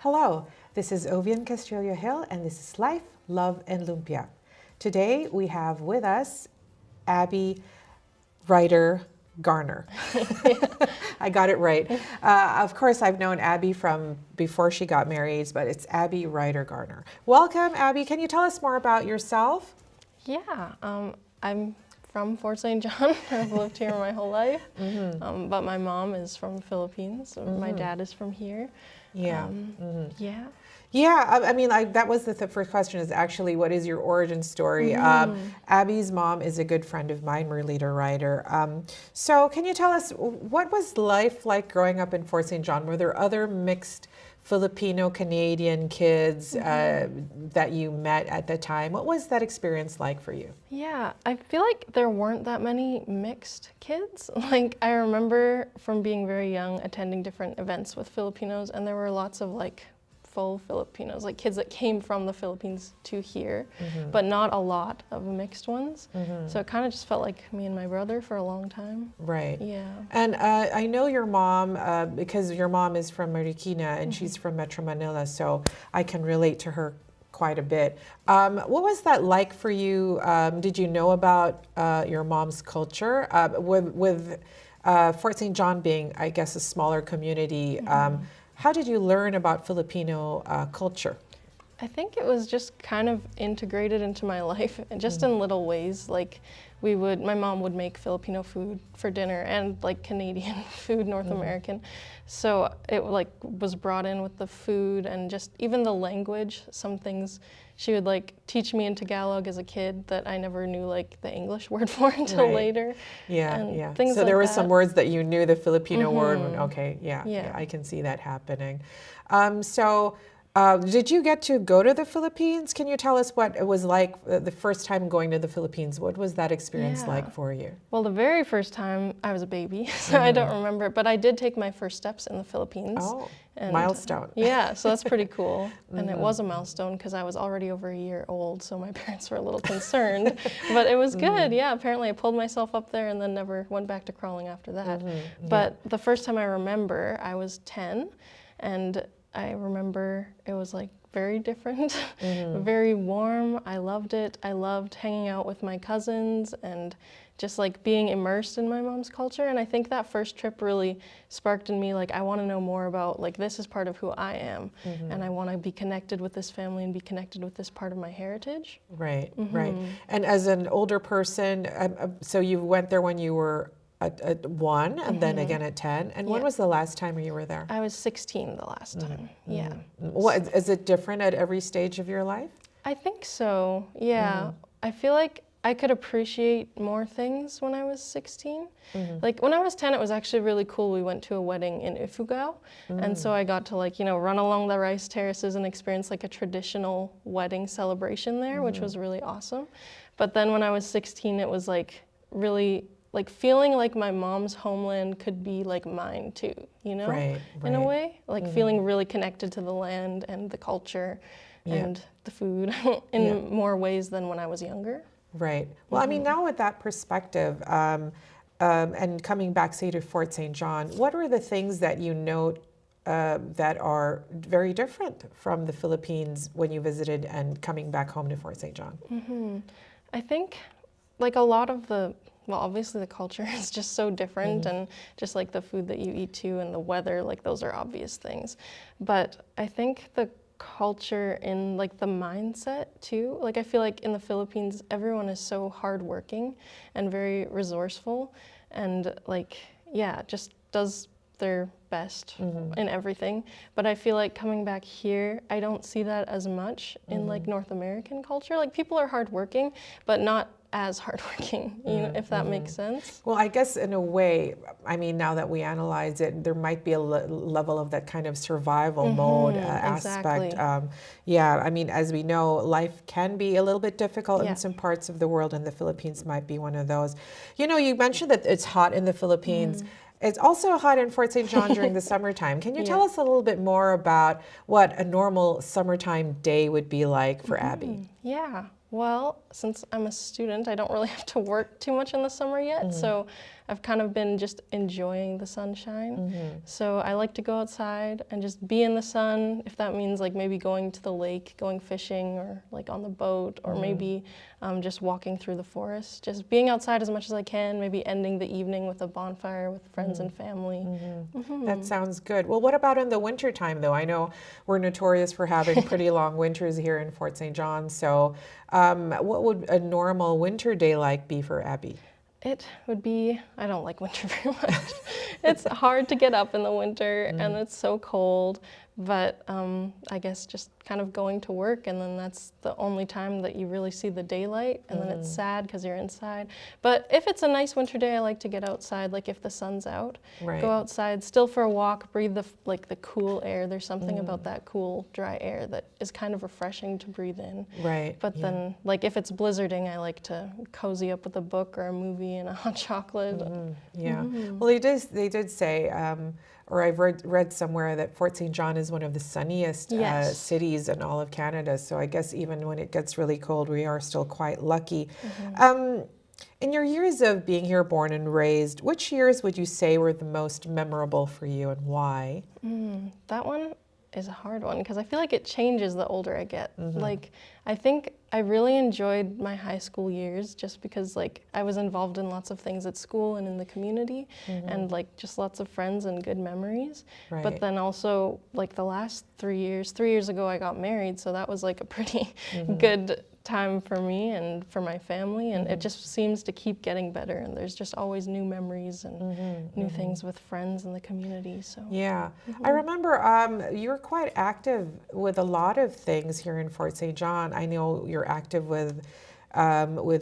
Hello, this is Ovvian Hill, and this is Life, Love and Lumpia. Today we have with us Abi Garner. I got it right. Of course, I've known Abi from before she got married, but it's Abi Garner. Welcome, Abi. Can you tell us more about yourself? Yeah, I'm from Fort St. John. I've lived here my whole life, but my mom is from the Philippines. My dad is from here. Yeah. Yeah. Yeah, I mean, that was the first question, is actually, what is your origin story? Abi's mom is a good friend of mine, Merlita Ryder. So can you tell us, what was life like growing up in Fort St. John? Were there other mixed Filipino-Canadian kids that you met at the time? What was that experience like for you? Yeah, I feel like there weren't that many mixed kids. Like, I remember from being very young attending different events with Filipinos, and there were lots of like full Filipinos, like kids that came from the Philippines to here, but not a lot of mixed ones. So it kind of just felt like me and my brother for a long time. Right. Yeah. And I know your mom, because your mom is from Marikina and she's from Metro Manila, so I can relate to her quite a bit. What was that like for you? Did you know about your mom's culture? With Fort St. John being, I guess, a smaller community, how did you learn about Filipino culture? I think it was just kind of integrated into my life, just in little ways. Like, my mom would make Filipino food for dinner and like Canadian food, North American. So it like was brought in with the food, and just even the language. Some things she would like teach me in Tagalog as a kid that I never knew like the English word for until later. Yeah, and yeah. Things so like there were that. some words that you knew the Filipino word. Okay, yeah, I can see that happening. Did you get to go to the Philippines? Can you tell us what it was like the first time going to the Philippines? What was that experience like for you? Well, the very first time I was a baby, so I don't remember, but I did take my first steps in the Philippines. Oh, and milestone. Yeah, so that's pretty cool. And it was a milestone because I was already over a year old, so my parents were a little concerned. But it was good, yeah. Apparently I pulled myself up there and then never went back to crawling after that. But the first time I remember, I was 10, and I remember it was like very different, very warm. I loved it. I loved hanging out with my cousins and just like being immersed in my mom's culture. And I think that first trip really sparked in me, like, I want to know more about, like, this is part of who I am. And I want to be connected with this family and be connected with this part of my heritage. Right, right. And as an older person, so you went there when you were at 1 and then again at 10. And when was the last time you were there? I was 16 the last time, yeah. What, is it different at every stage of your life? I think so, yeah. I feel like I could appreciate more things when I was 16. Like when I was 10, it was actually really cool. We went to a wedding in Ifugao, and so I got to like, you know, run along the rice terraces and experience like a traditional wedding celebration there, which was really awesome. But then when I was 16, it was like really like feeling like my mom's homeland could be like mine too, you know, in a way, like feeling really connected to the land and the culture and the food in more ways than when I was younger. Right. Well, I mean, now with that perspective, and coming back, say, to Fort St. John, what are the things that you note that are very different from the Philippines when you visited and coming back home to Fort St. John? I think like a lot of well, obviously the culture is just so different, and just like the food that you eat too, and the weather, like those are obvious things. But I think the culture in like the mindset too, like I feel like in the Philippines, everyone is so hardworking and very resourceful, and like, yeah, just does their best in everything. But I feel like coming back here, I don't see that as much in like North American culture. Like people are hardworking, but not as hardworking, you know, if that makes sense. Well, I guess in a way, I mean, now that we analyze it, there might be a level of that kind of survival mode aspect. Exactly. Yeah, I mean, as we know, life can be a little bit difficult in some parts of the world, and the Philippines might be one of those. You know, you mentioned that it's hot in the Philippines. It's also hot in Fort St. John during the summertime. Can you tell us a little bit more about what a normal summertime day would be like for Abi? Yeah. Well, since I'm a student, I don't really have to work too much in the summer yet, so I've kind of been just enjoying the sunshine. So I like to go outside and just be in the sun, if that means like maybe going to the lake, going fishing, or like on the boat, or maybe just walking through the forest. Just being outside as much as I can, maybe ending the evening with a bonfire with friends and family. That sounds good. Well, what about in the wintertime, though? I know we're notorious for having pretty long winters here in Fort St. John, so what would a normal winter day like be for Abi? It would be, I don't like winter very much. It's hard to get up in the winter and it's so cold, but I guess just kind of going to work, and then that's the only time that you really see the daylight, and then it's sad because you're inside. But if it's a nice winter day, I like to get outside, like if the sun's out, go outside, still for a walk, breathe the cool air. There's something about that cool, dry air that is kind of refreshing to breathe in. But then, like if it's blizzarding, I like to cozy up with a book or a movie and a hot chocolate. Well, they did say, or I've read somewhere that Fort St. John is one of the sunniest cities in all of Canada. So I guess even when it gets really cold, we are still quite lucky. In your years of being here, born and raised, which years would you say were the most memorable for you, and why? That one is a hard one because I feel like it changes the older I get. Like, I think I really enjoyed my high school years just because like I was involved in lots of things at school and in the community and like just lots of friends and good memories. But then also like the last 3 years ago I got married, so that was like a pretty good time for me and for my family, and it just seems to keep getting better, and there's just always new memories and new things with friends in the community. So I remember you're quite active with a lot of things here in Fort St. John. I know you're active with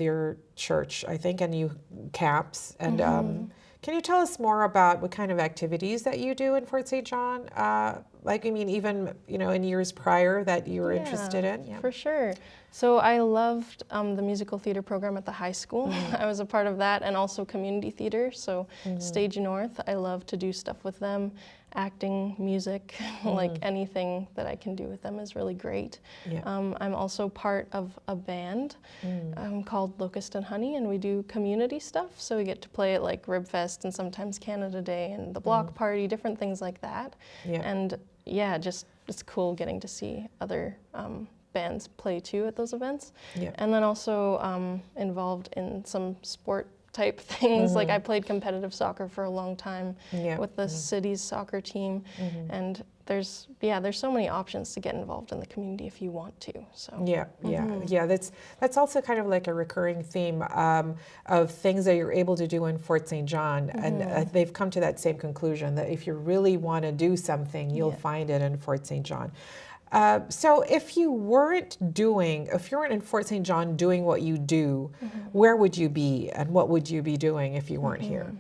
your church, I think, and you camps, and can you tell us more about what kind of activities that you do in Fort St. John? Like, I mean, even, you know, in years prior that you were interested in? For sure. So I loved the musical theater program at the high school. I was a part of that, and also community theater. So Stage North, I love to do stuff with them. Acting, music, like anything that I can do with them is really great. I'm also part of a band called Locust and Honey, and we do community stuff. So we get to play at like Ribfest and sometimes Canada Day and the Block Party, different things like that. And yeah, just it's cool getting to see other bands play too at those events. And then also involved in some sport type things. Like I played competitive soccer for a long time with the city's soccer team, and there's so many options to get involved in the community if you want to. So that's also kind of like a recurring theme of things that you're able to do in Fort St. John, and they've come to that same conclusion that if you really want to do something, you'll find it in Fort St. John. So if you weren't in Fort St. John doing what you do, where would you be, and what would you be doing if you weren't here?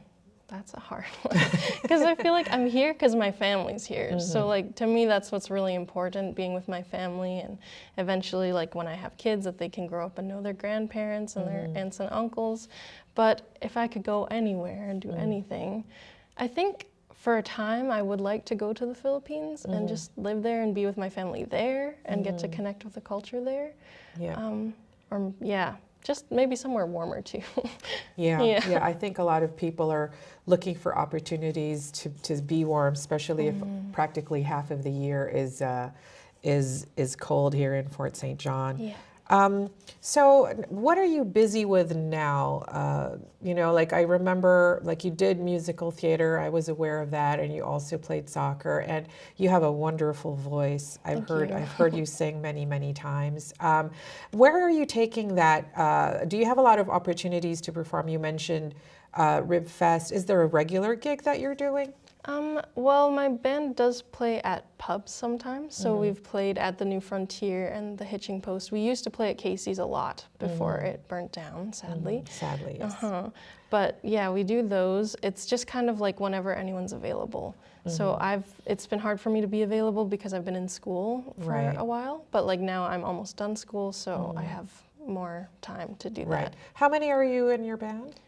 That's a hard one, because I feel like I'm here because my family's here. So like to me, that's what's really important, being with my family, and eventually like when I have kids, that they can grow up and know their grandparents and their aunts and uncles. But if I could go anywhere and do anything, I think for a time I would like to go to the Philippines and just live there and be with my family there and get to connect with the culture there. Just maybe somewhere warmer too. I think a lot of people are looking for opportunities to be warm, especially if practically half of the year is cold here in Fort St. John. So what are you busy with now? You know, like I remember, like you did musical theater, I was aware of that, and you also played soccer, and you have a wonderful voice. I've heard you sing many, many times. Where are you taking that? Do you have a lot of opportunities to perform? You mentioned Ribfest. Is there a regular gig that you're doing? Well, my band does play at pubs sometimes. So we've played at the New Frontier and the Hitching Post. We used to play at Casey's a lot before it burnt down, sadly. Sadly, yes. But yeah, we do those. It's just kind of like whenever anyone's available. So it's been hard for me to be available because I've been in school for a while. But like now I'm almost done school, so I have more time to do that. How many are you in your band?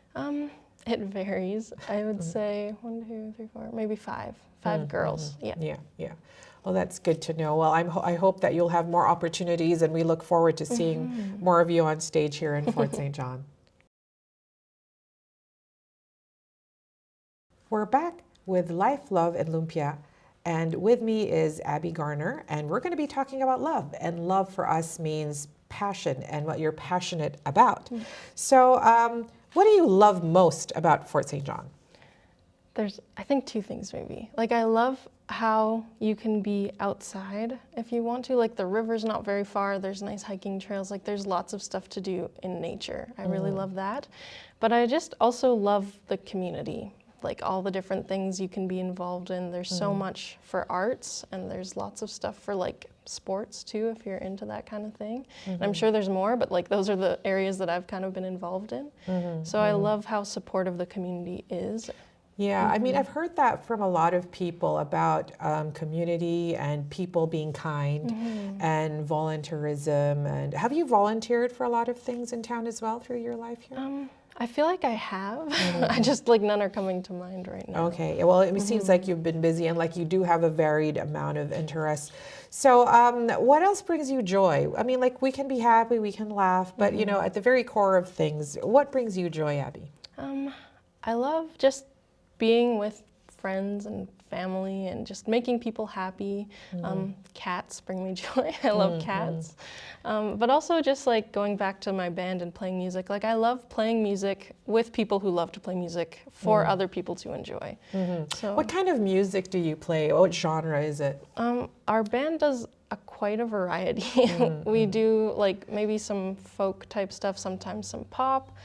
It varies. I would say 1, 2, 3, 4, maybe 5. 5 girls. Yeah. Well, that's good to know. Well, I hope that you'll have more opportunities, and we look forward to seeing more of you on stage here in Fort St. John. We're back with Life, Love and Lumpia, and with me is Abi Garner, and we're going to be talking about love. And love for us means passion and what you're passionate about. So, what do you love most about Fort St. John? There's, I think, 2 things maybe. Like, I love how you can be outside if you want to. Like, the river's not very far. There's nice hiking trails. Like, there's lots of stuff to do in nature. I really love that. But I just also love the community. Like, all the different things you can be involved in. There's so much for arts, and there's lots of stuff for, like, sports too, if you're into that kind of thing. And I'm sure there's more, but like those are the areas that I've kind of been involved in. So I love how supportive the community is. Yeah, I mean, I've heard that from a lot of people about community and people being kind and volunteerism. And have you volunteered for a lot of things in town as well through your life here? I feel like I have. I just, like, none are coming to mind right now. Okay, well, it seems like you've been busy and like you do have a varied amount of interests. So what else brings you joy? I mean, like, we can be happy, we can laugh, but you know, at the very core of things, what brings you joy, Abi? I love just being with friends and family and just making people happy. Cats bring me joy. I love cats. But also just like going back to my band and playing music. Like, I love playing music with people who love to play music for other people to enjoy. So, what kind of music do you play? What genre is it? our band does quite a variety. We do like maybe some folk type stuff, sometimes some pop.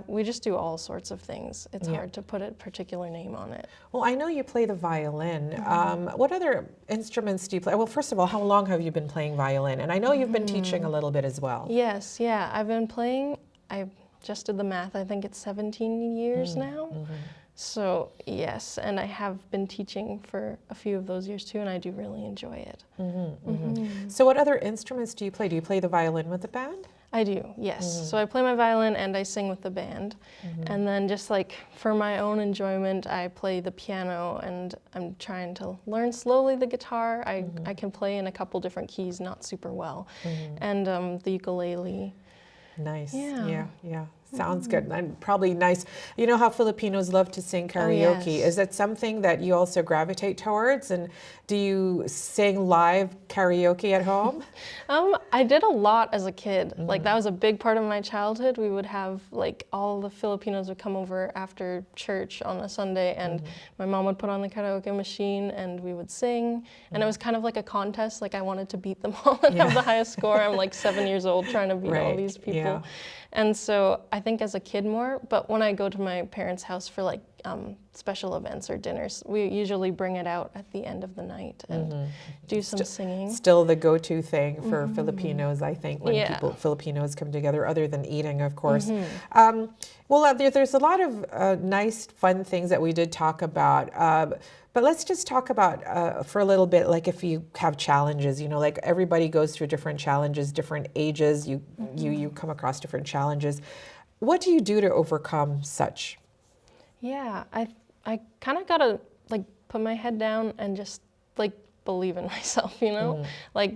We just do all sorts of things. It's hard to put a particular name on it. Well, I know you play the violin. What other instruments do you play? Well, first of all, how long have you been playing violin? And I know you've been teaching a little bit as well. Yes, yeah. I've been playing, I just did the math, I think it's 17 years now. So yes, and I have been teaching for a few of those years too, and I do really enjoy it. So what other instruments do you play? Do you play the violin with the band? I do, yes. So I play my violin and I sing with the band. And then just like for my own enjoyment, I play the piano, and I'm trying to learn slowly the guitar. I can play in a couple different keys, not super well. And the ukulele. Nice, yeah. Sounds good, and probably nice. You know how Filipinos love to sing karaoke. Yes. Is that something that you also gravitate towards? And do you sing live karaoke at home? I did a lot as a kid. Like, that was a big part of my childhood. We would have, like, all the Filipinos would come over after church on a Sunday, and my mom would put on the karaoke machine, and we would sing. And it was kind of like a contest. Like, I wanted to beat them all and have the highest score. I'm like 7 years old trying to beat all these people. And so I think as a kid more, but when I go to my parents' house for like special events or dinners, we usually bring it out at the end of the night and do some singing. Still the go-to thing for Filipinos, I think, when Filipinos come together, other than eating, of course. Well, there's a lot of nice, fun things that we did talk about. But let's just talk about for a little bit, like if you have challenges, you know, like everybody goes through different challenges, different ages, you come across different challenges. What do you do to overcome such? Yeah, I kind of gotta like put my head down and just like believe in myself, you know? Like,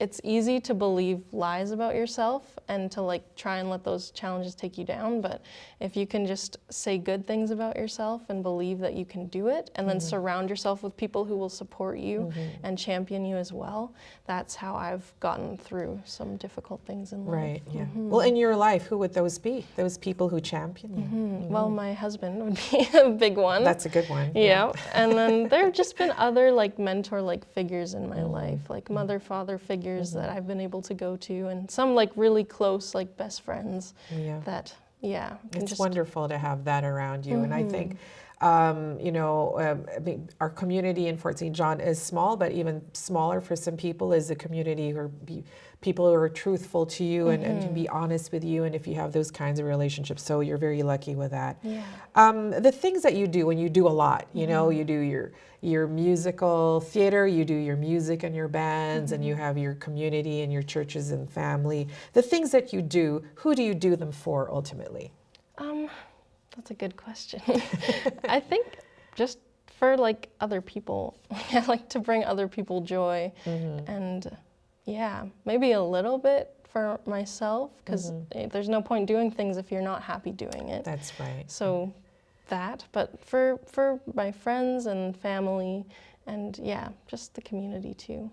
it's easy to believe lies about yourself and to like try and let those challenges take you down, but if you can just say good things about yourself and believe that you can do it, and then surround yourself with people who will support you and champion you as well, that's how I've gotten through some difficult things in life. Right, yeah. Well, in your life, who would those be? Those people who champion you? Well, my husband would be a big one. That's a good one. Yeah, and then there have just been other like mentor-like figures in my life, like mother, father figures that I've been able to go to, and some like really close like best friends that, it's wonderful to have that around you. And I think I mean, our community in Fort St. John is small, but even smaller for some people is a community who are people who are truthful to you and can be honest with you, and if you have those kinds of relationships. So you're very lucky with that. Yeah. The things that you do, and you do a lot, you know, you do your musical theater, you do your music and your bands, and you have your community and your churches and family. The things that you do, who do you do them for ultimately? That's a good question. I think just for like other people. I like to bring other people joy, and yeah, maybe a little bit for myself, because there's no point doing things if you're not happy doing it. That's right. So that, but for my friends and family, and yeah, just the community too.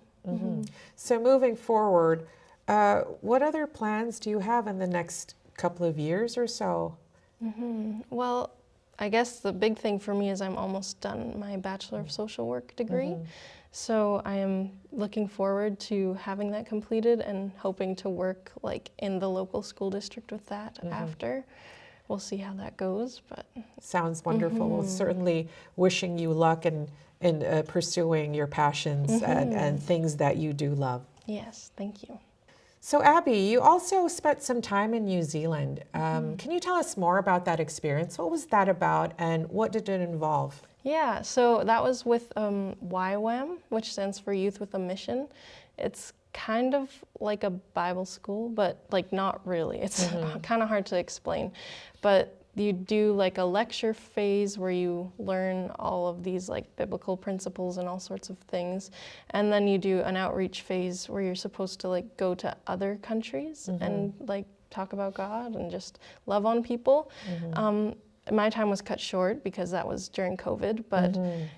So moving forward, what other plans do you have in the next couple of years or so? Well, I guess the big thing for me is I'm almost done my Bachelor of Social Work degree. So I am looking forward to having that completed and hoping to work like in the local school district with that after. We'll see how that goes, but sounds wonderful. Well, certainly wishing you luck in pursuing your passions and things that you do love. yes, thank you. So Abi, you also spent some time in New Zealand. Can you tell us more about that experience? What was that about, and what did it involve? Yeah, so that was with YWAM, which stands for Youth with a Mission. It's kind of like a Bible school, but like not really. It's kind of hard to explain. But you do like a lecture phase where you learn all of these like biblical principles and all sorts of things. And then you do an outreach phase where you're supposed to like go to other countries and like talk about God and just love on people. My time was cut short because that was during COVID, but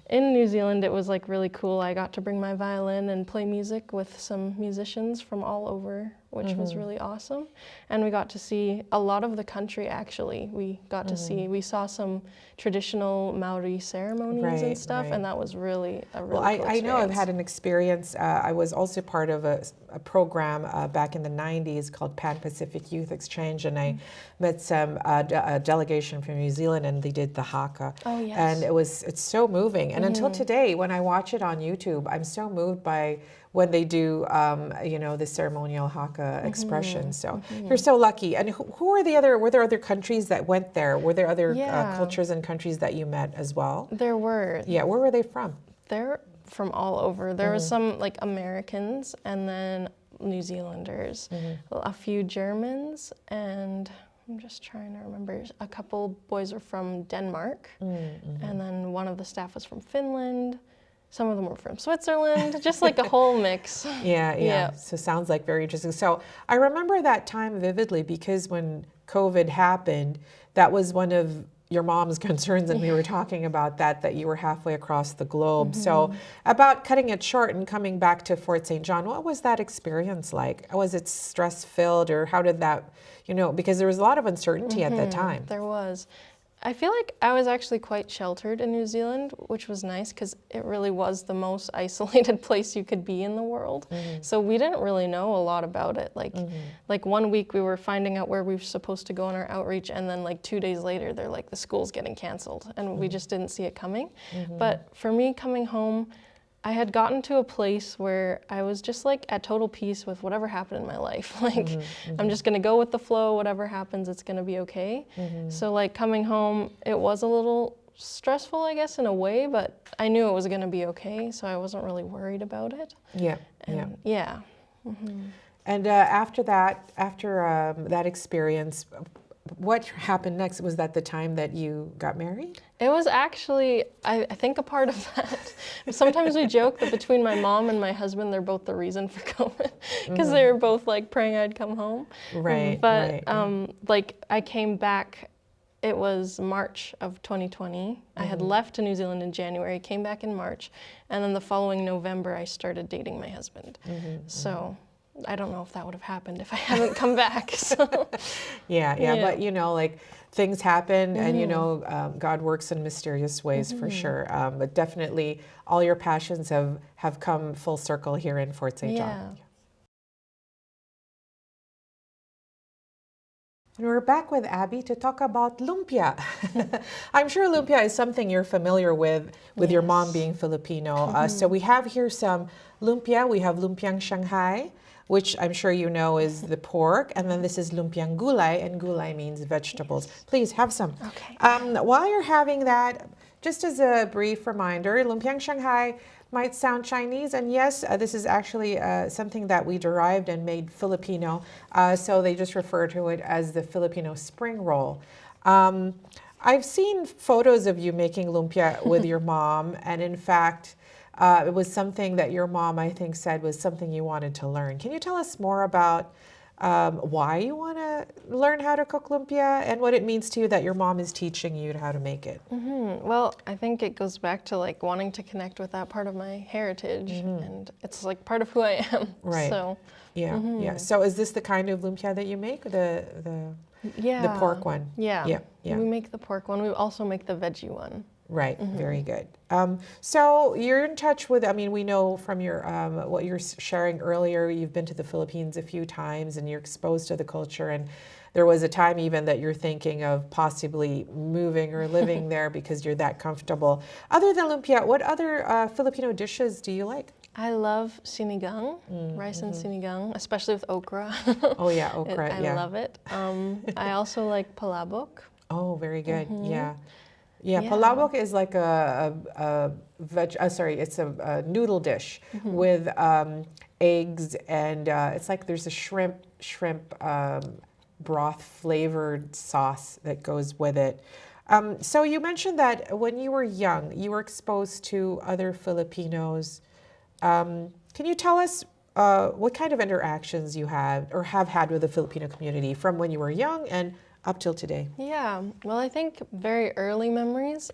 in New Zealand it was like really cool. I got to bring my violin and play music with some musicians from all over, which was really awesome. And we got to see a lot of the country actually. We got to see, we saw some traditional Maori ceremonies and stuff, and that was really a really cool experience. I know I've had an experience. I was also part of a program back in the 90s called Pan-Pacific Youth Exchange, and I met some a delegation from New Zealand, and they did the haka. Oh, yes. And it's so moving. And until today, when I watch it on YouTube, I'm so moved by when they do, the ceremonial haka expression. So you're so lucky. And were there other countries that went there? Were there other cultures and countries that you met as well? There were. Yeah, where were they from? They're from all over. There was some like Americans, and then New Zealanders, a few Germans, and I'm just trying to remember, a couple boys were from Denmark, and then one of the staff was from Finland. Some of them were from Switzerland, just like a whole mix. Yeah. So sounds like very interesting. So I remember that time vividly because when COVID happened, that was one of your mom's concerns, and we were talking about that you were halfway across the globe. So about cutting it short and coming back to Fort St. John, what was that experience like? Was it stress-filled, or how did that, because there was a lot of uncertainty at that time. There was. I feel like I was actually quite sheltered in New Zealand, which was nice because it really was the most isolated place you could be in the world. So we didn't really know a lot about it. Like 1 week we were finding out where we were supposed to go on our outreach, and then like 2 days later they're like, the school's getting canceled, and we just didn't see it coming. But for me coming home, I had gotten to a place where I was just like at total peace with whatever happened in my life. Like I'm just gonna go with the flow, whatever happens, it's gonna be okay. So like coming home, it was a little stressful, I guess, in a way, but I knew it was gonna be okay, so I wasn't really worried about it. And after that experience, what happened next? Was that the time that you got married? It was actually, I think, a part of that. Sometimes we joke that between my mom and my husband, they're both the reason for COVID, because they were both like praying I'd come home. Right. But like I came back, it was March of 2020. I had left to New Zealand in January, came back in March, and then the following November, I started dating my husband. So I don't know if that would have happened if I hadn't come back. So. Yeah, but like things happen, and God works in mysterious ways for sure. But definitely, all your passions have come full circle here in Fort St. John. And we're back with Abi to talk about lumpia. I'm sure lumpia is something you're familiar with your mom being Filipino. So we have here some lumpia. We have lumpiang Shanghai, which I'm sure you know is the pork. And then this is lumpiang gulay, and gulay means vegetables. Please have some. Okay. While you're having that, just as a brief reminder, lumpiang Shanghai might sound Chinese, and yes, this is actually something that we derived and made Filipino, so they just refer to it as the Filipino spring roll. I've seen photos of you making lumpia with your mom, and in fact, it was something that your mom, I think, said was something you wanted to learn. Can you tell us more about why you want to learn how to cook lumpia and what it means to you that your mom is teaching you how to make it? Well, I think it goes back to like wanting to connect with that part of my heritage, and it's like part of who I am. Right. So yeah, yeah. So is this the kind of lumpia that you make, the pork one? Yeah. Yeah. We make the pork one. We also make the veggie one. Right. Very good. So you're in touch with, I mean, we know from your what you're sharing earlier, you've been to the Philippines a few times and you're exposed to the culture, and there was a time even that you're thinking of possibly moving or living there because you're that comfortable. Other than lumpia, what other Filipino dishes do you like? I love sinigang, rice and sinigang, especially with okra. Oh yeah, okra. I love it. I also like palabok. Oh, very good. Yeah, palabok is like it's a noodle dish with eggs, and it's like there's a shrimp broth flavored sauce that goes with it. So you mentioned that when you were young, you were exposed to other Filipinos. Can you tell us what kind of interactions you had or have had with the Filipino community from when you were young and up till today? Yeah, well, I think very early memories.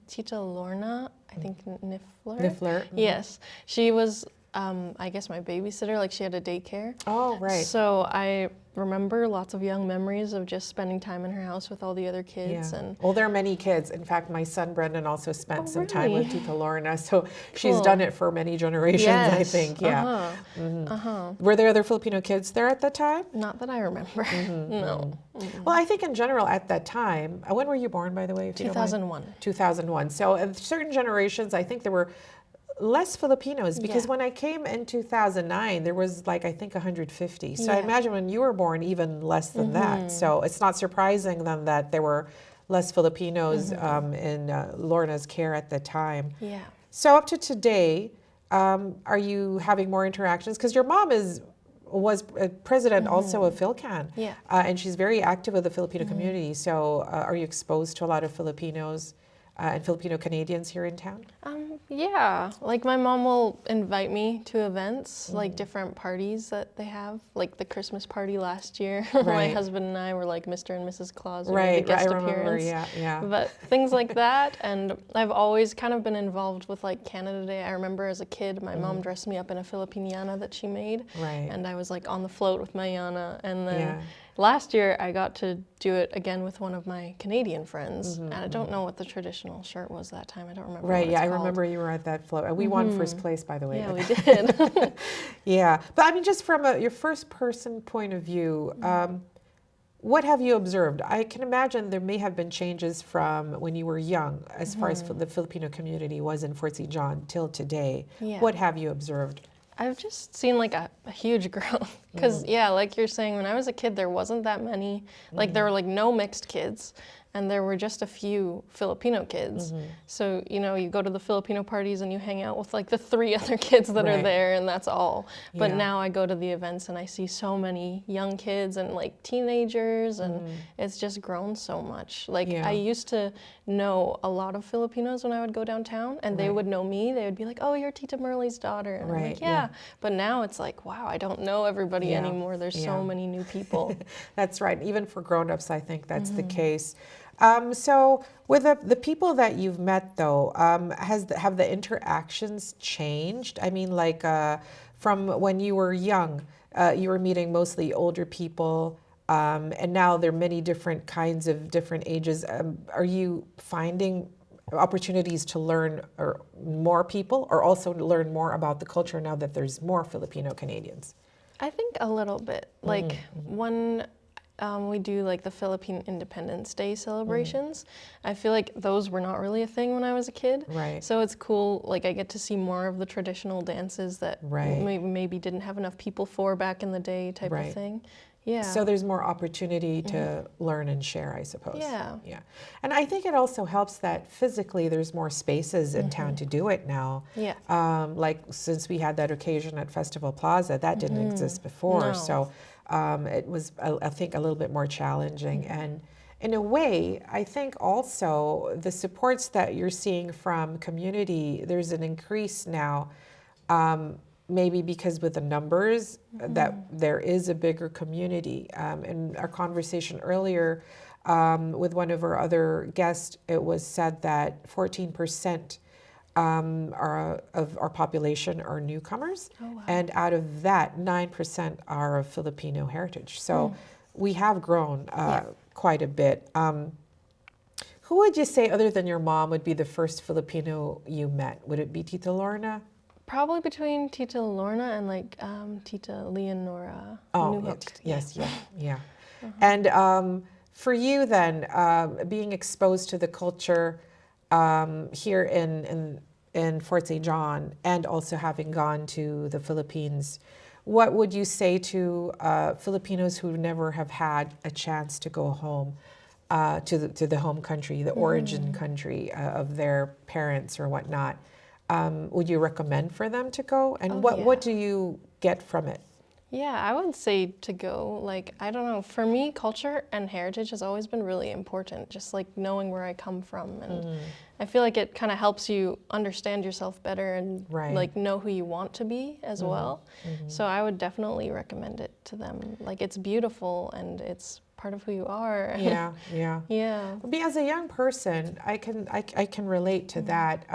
Tita Lorna, I think Niffler. Yes, she was, I guess, my babysitter. Like, she had a daycare. Oh, right. So I remember lots of young memories of just spending time in her house with all the other kids. Yeah. And well, there are many kids. In fact, my son Brendan also spent some time really? with Tita Lorna, so she's done it for many generations, I think. Yeah. Were there other Filipino kids there at that time? Not that I remember. No. Well, I think in general at that time, when were you born, by the way? If you don't mind? 2001. 2001. So in certain generations, I think there were less Filipinos, because when I came in 2009, there was like, I think 150. So I imagine when you were born, even less than that. So it's not surprising then that there were less Filipinos in Lorna's care at the time. Yeah. So up to today, are you having more interactions? Because your mom was president also of PhilCan. Yeah. And she's very active with the Filipino community. So are you exposed to a lot of Filipinos and Filipino-Canadians here in town? Yeah, like my mom will invite me to events, like different parties that they have, like the Christmas party last year. My husband and I were like Mr. and Mrs. Claus. We made a guest appearance. Yeah. But things like that, and I've always kind of been involved with like Canada Day. I remember as a kid, my mom dressed me up in a Filipiniana that she made, and I was like on the float with my yana, and then last year I got to do it again with one of my Canadian friends, and I don't know what the traditional shirt was that time. I don't remember. Right, what it's I called. remember you were at that float. We won first place, by the way. Yeah, we did. Yeah, but I mean, just from your first person point of view, what have you observed? I can imagine there may have been changes from when you were young, as far as the Filipino community was in Fort St.John till today. Yeah. What have you observed? I've just seen like a huge growth because like you're saying, when I was a kid there wasn't that many, like there were like no mixed kids, and there were just a few Filipino kids. So, you know, you go to the Filipino parties and you hang out with like the 3 other kids that are there, and that's all. But now I go to the events and I see so many young kids and like teenagers, and it's just grown so much. Like I used to know a lot of Filipinos when I would go downtown, and they would know me. They would be like, "Oh, you're Tita Merle's daughter." And I'm like, yeah. But now it's like, wow, I don't know everybody anymore. There's so many new people. That's right. Even for grown-ups, I think that's the case. So with the people that you've met, though, have the interactions changed? I mean, like from when you were young, you were meeting mostly older people, and now there are many different kinds of different ages. Are you finding opportunities to learn more people, or also to learn more about the culture now that there's more Filipino Canadians? I think a little bit. Like when we do like the Philippine Independence Day celebrations. I feel like those were not really a thing when I was a kid. Right. So it's cool, like I get to see more of the traditional dances that maybe didn't have enough people for back in the day type of thing. Yeah. So there's more opportunity to learn and share, I suppose. Yeah. Yeah. And I think it also helps that physically there's more spaces in town to do it now. Yeah. Like since we had that occasion at Festival Plaza, that didn't exist before. No. So it was, I think, a little bit more challenging. And in a way, I think also the supports that you're seeing from community, there's an increase now. Maybe because with the numbers that there is a bigger community. In our conversation earlier with one of our other guests, it was said that 14% of our population are newcomers. Oh, wow. And out of that, 9% are of Filipino heritage. So we have grown quite a bit. Who would you say, other than your mom, would be the first Filipino you met? Would it be Tita Lorna? Probably between Tita Lorna and like Tita Leonora. Oh, Newhook. yes, yeah. And for you then, being exposed to the culture here in Fort St. John and also having gone to the Philippines, what would you say to Filipinos who never have had a chance to go home to the home country, the origin country of their parents or whatnot? Would you recommend for them to go? And what do you get from it? Yeah, I would say to go. Like, I don't know, for me, culture and heritage has always been really important, just like knowing where I come from. And I feel like it kind of helps you understand yourself better and like know who you want to be as well. So I would definitely recommend it to them. Like, it's beautiful and it's part of who you are. Yeah. As a young person, I can relate to that.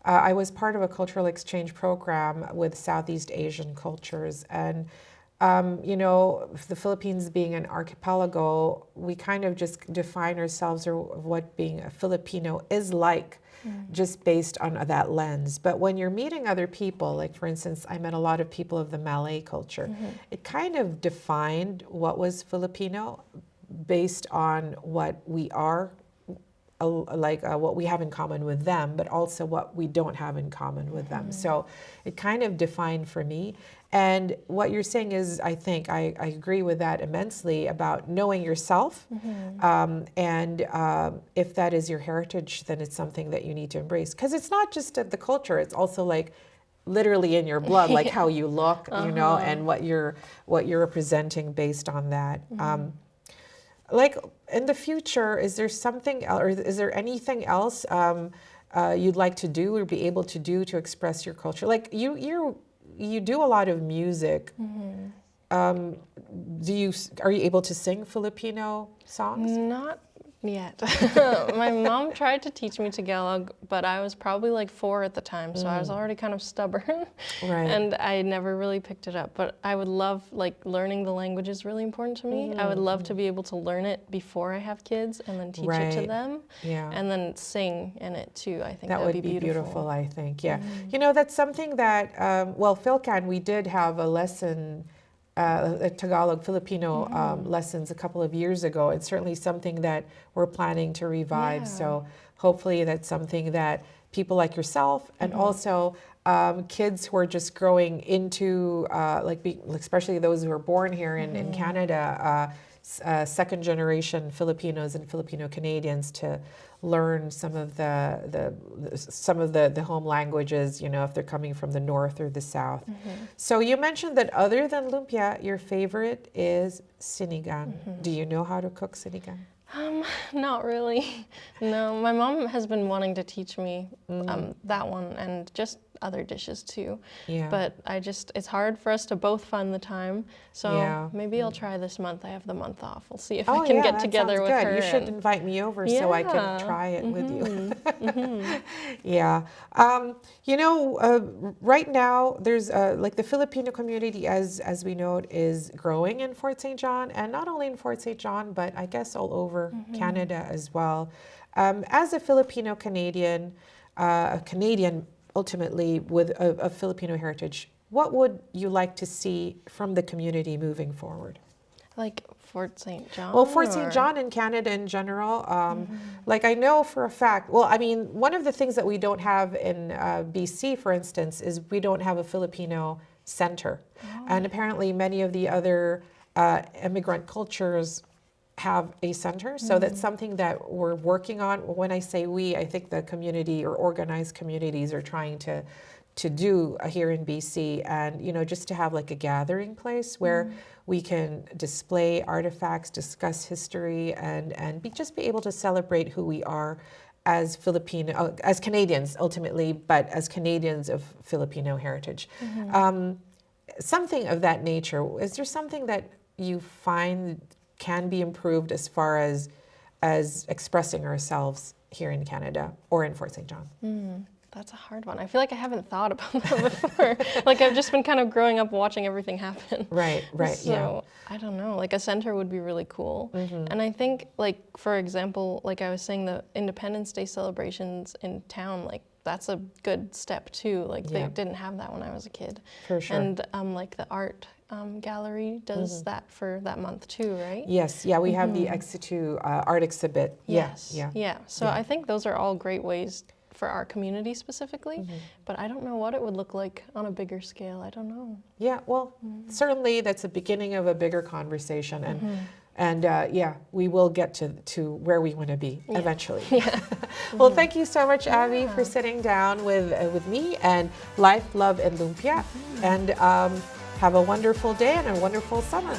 I was part of a cultural exchange program with Southeast Asian cultures, and the Philippines being an archipelago, we kind of just define ourselves or what being a Filipino is like, just based on that lens. But when you're meeting other people, like for instance, I met a lot of people of the Malay culture, it kind of defined what was Filipino based on what we are. What we have in common with them, but also what we don't have in common with them. So it kind of defined for me. And what you're saying is, I think I agree with that immensely about knowing yourself. And if that is your heritage, then it's something that you need to embrace. Because it's not just the culture, it's also like literally in your blood, like how you look, and what you're representing based on that. Like in the future, is there something, or is there anything else you'd like to do or be able to do to express your culture? Like you do a lot of music. Are you able to sing Filipino songs? Not yet. My mom tried to teach me Tagalog, but I was probably like 4 at the time, so I was already kind of stubborn. And I never really picked it up. But I would love, like, learning the language is really important to me. I would love to be able to learn it before I have kids and then teach it to them. And then sing in it too. I think that would be beautiful. I think, that's something that, Philcan, we did have a lesson, a Tagalog Filipino lessons a couple of years ago. It's certainly something that we're planning to revive. So hopefully that's something that people like yourself and also kids who are just growing into, especially those who are born here in Canada, second generation Filipinos and Filipino-Canadians, to learn some of the home languages, if they're coming from the north or the south. So you mentioned that other than lumpia, your favorite is sinigang. Do you know how to cook sinigang? Not really. No, my mom has been wanting to teach me that one and just other dishes too. But it's hard for us to both find the time. So maybe I'll try this month. I have the month off. We'll see if I can get together with her. You should invite me over so I can try it with you. Right now there's like the Filipino community, as we know it, is growing in Fort St. John, and not only in Fort St. John, but I guess all over Canada as well. As a Filipino-Canadian, a Canadian ultimately with a Filipino heritage, what would you like to see from the community moving forward? Like Fort St. John? Well, Fort St. John in Canada in general, like I know for a fact, well, I mean, one of the things that we don't have in BC, for instance, is we don't have a Filipino center. And apparently many of the other immigrant cultures have a center. So that's something that we're working on. When I say we, I think the community or organized communities are trying to do here in BC, and just to have like a gathering place where we can display artifacts, discuss history, and just be able to celebrate who we are as Filipino, as Canadians ultimately, but as Canadians of Filipino heritage. Something of that nature. Is there something that you find can be improved as far as expressing ourselves here in Canada or in Fort St. John? That's a hard one. I feel like I haven't thought about that before. Like I've just been kind of growing up watching everything happen. Right, So I don't know, like a center would be really cool. And I think like, for example, like I was saying, the Independence Day celebrations in town, like that's a good step too. Like they didn't have that when I was a kid. For sure. And like the art gallery does that for that month too, right? Yes, we have the Exitu art exhibit. Yes. Yeah. So I think those are all great ways for our community specifically, but I don't know what it would look like on a bigger scale. I don't know. Yeah, well, certainly that's the beginning of a bigger conversation, and we will get to where we want to be eventually. Well, thank you so much, Abi, for sitting down with me and Life, Love and Lumpia, and have a wonderful day and a wonderful summer.